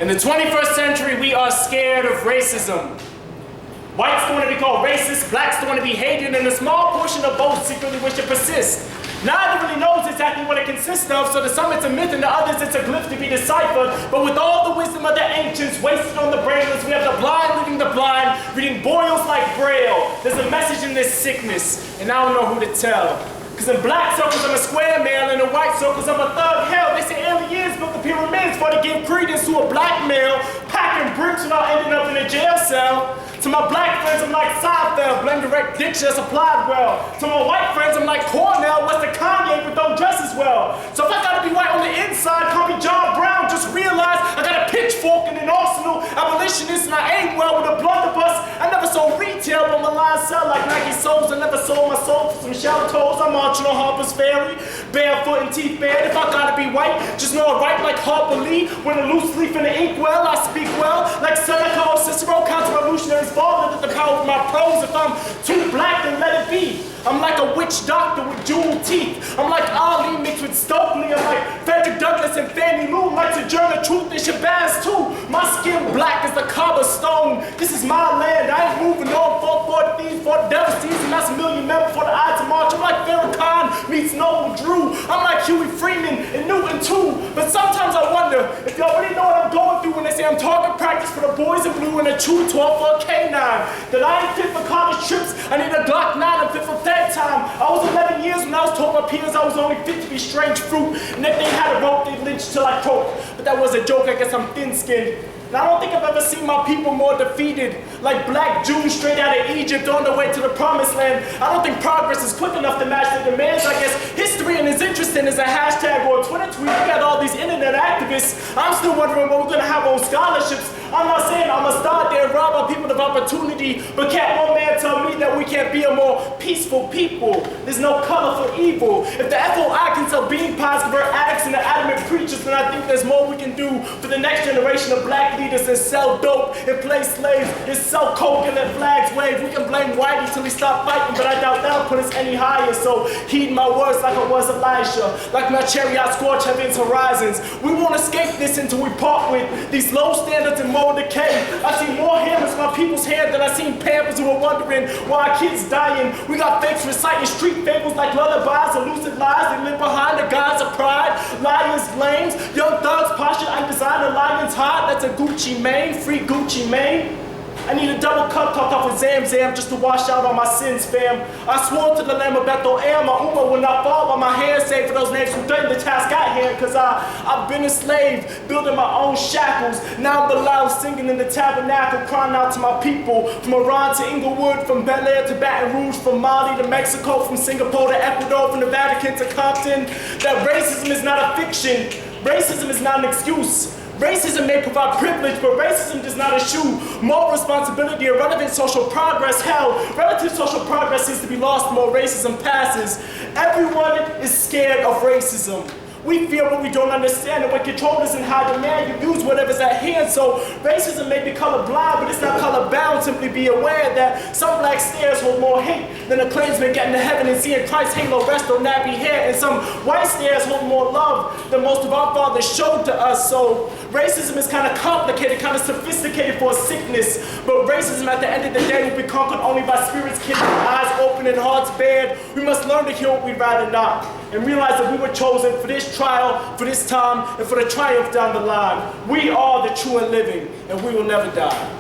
In the 21st century, we are scared of racism. Whites don't want to be called racist, blacks don't want to be hated, and a small portion of both secretly wish to persist. Neither really knows exactly what it consists of, so to some it's a myth and to others it's a glyph to be deciphered. But with all the wisdom of the ancients wasted on the brainless, we have the blind leading the blind, reading boils like Braille. There's a message in this sickness, and I don't know who to tell. Because in black circles I'm a square male, and in white circles I'm a thug hell. They say aliens built the pyramids for to give credence to a black male, packing bricks without ending up in a jail cell. To my black friends, I'm like Seinfeld, blend direct diction that's applied well. To my white friends, I'm like Cornell, what's the Kanye, but don't dress as well. So if I gotta be white on the inside, call me John Brown, just realize I got a pitchfork and an arsenal, abolitionist, and I ain't well with a blunderbuss. I never sold retail, but my lines sell like Nike soles. I never sold my soul for some shell toes. I'm marching on Harper's Ferry, barefoot and teeth bared. If I gotta be white, just know I write like Harper Lee. When a loose leaf in the inkwell, I speak well, like Seneca or Cicero, counter-revolutionaries. Falling at the power of my prose. If I'm too black, then let it be. I'm like a witch doctor with jeweled teeth. I'm like Ali mixed with Stokely. I'm like Frederick Douglass and Fannie Lou. I'm like Sojourner Truth and Shabazz too. My skin black as the cobblestone. This is my land. I ain't moving on for the thieves, for the devil's season. That's a million men before the Ides of March. I'm like Farrakhan meets Noble Drew. I'm like Huey Freeman and Newton too. But sometimes I wonder if y'all really know what I'm going through when they say I'm target practice for the boys in blue and a true 12 for a K9. That I ain't fit for college trips. I need a Glock 9. I'm fit for that time. I was 11 years when I was told my peers I was only fit to be strange fruit. And if they had a rope, they'd lynch till I croak. But that was a joke. I guess I'm thin-skinned. And I don't think I've ever seen my people more defeated. Like black Jews straight out of Egypt on their way to the promised land. I don't think progress is quick enough to match the demands. I guess history and is interesting as a hashtag or a Twitter tweet. We got all these internet activists. I'm still wondering what we're gonna have on scholarships. I'm not saying I'm gonna start there and rob our people of opportunity, but can't one man tell me that we can't be a more peaceful people? There's no color for evil. If the FOI can sell bean pies, convert addicts into adamant preachers, then I think there's more we can do for the next generation of black leaders than sell dope and play slaves and sell coke and let flags wave. We can blame Whitey till he stop fighting, but I doubt that'll put us any higher. So heed my words like I was Elijah, like my chariot scorch heaven's horizons. We won't escape this until we part with these low standards and moral decay. I've seen more hammers in my people's hair than I've seen pampers who are wondering why our kids dying. We got fakes reciting street fables like lullabies or lucid lies. They live behind the guise of pride. Liars, lames, young thugs, posture, I design a lion's heart. That's a Gucci Mane, free Gucci Mane. I need a double cup topped off with Zam Zam just to wash out all my sins, fam. I swore to the Lamb of Bethlehem, my Ummah will not fall, while my hands save for those names who threatened the task at hand. Cause I've been a slave, building my own shackles. Now I'm below singing in the tabernacle, crying out to my people. From Iran to Inglewood, from Bel Air to Baton Rouge, from Mali to Mexico, from Singapore to Ecuador, from the Vatican to Compton. That racism is not a fiction. Racism is not an excuse. Racism may provide privilege, but racism does not eschew moral responsibility or relevant social progress. Hell, relative social progress seems to be lost the more racism passes. Everyone is scared of racism. We fear what we don't understand, and when control is in high demand, you use whatever's at hand. So racism may be colorblind, but it's not colorbound. Simply be aware that some black stares hold more hate than a Klansman getting to heaven and seeing Christ's halo rest on nappy hair. And some white stares hold more love than most of our fathers showed to us. So racism is kind of complicated, kind of sophisticated for a sickness. But racism at the end of the day will be conquered only by spirits keeping eyes open and hearts bared. We must learn to hear what we'd rather not, and realize that we were chosen for this trial, for this time, and for the triumph down the line. We are the true and living, and we will never die.